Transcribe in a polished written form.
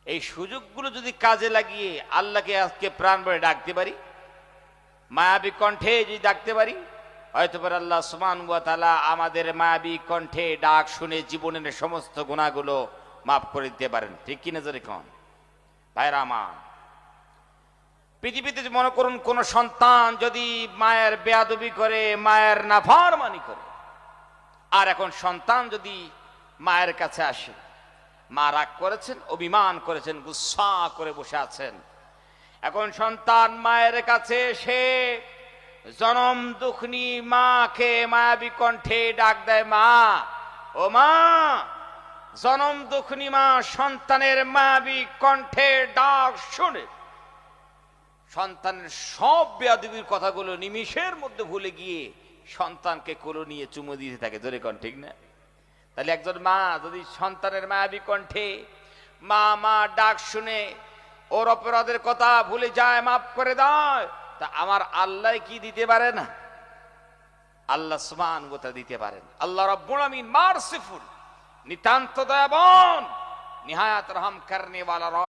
এই সুযোগগুলো যদি কাজে লাগিয়ে আল্লাহকে আজকে প্রাণ ভরে ডাকতে পারি, মায়াবী কণ্ঠে যদি ডাকতে পারি, হয়তো পর আল্লাহ সুবহানাহু ওয়া তাআলা আমাদের মায়াবী কণ্ঠে ডাক শুনে জীবনের সমস্ত গুনাহগুলো মাফ করে দিতে পারেন। ঠিক কিনা জোরে কোন ভাইরা আমার? পৃথিবীতে মনে করুন কোন সন্তান যদি মায়ের বেয়াদবি করে, মায়ের নাফরমানি করে, আর এখন সন্তান যদি মায়ের কাছে আসে, মা রাগ করেছেন, অভিমান করেছেন, গুসা করে বসে আছেন, এখন সন্তান মায়ের কাছে এসে জনম দুঃখিনী মাকে মায়াবী কণ্ঠে ডাক দেয়, মা, ও মা। জনম দুঃখিনী মা সন্তানের মায়াবী কণ্ঠে ডাক শুনে সন্তানের সব বেয়াদবির কথাগুলো নিমিষের মধ্যে ভুলে গিয়ে সন্তানকে কোলে নিয়ে চুমু দিতে থাকে। জোরে কোন ঠিক না? তাহলে একজন মা যদি সন্তানের মায়াবী কণ্ঠে মা মা ডাক শুনে ওর অপরাধের কথা ভুলে যায়, মাফ করে দেয়, তা আমার আল্লাহ কি দিতে পারে না? আল্লাহ সুবহানাহু ওয়া তাআলা দিতে পারেন। আল্লাহ রাব্বুল আমিন মারসিফুল, নিতান্ত দয়াবান, নিহায়াত রহম করনে ওয়ালা।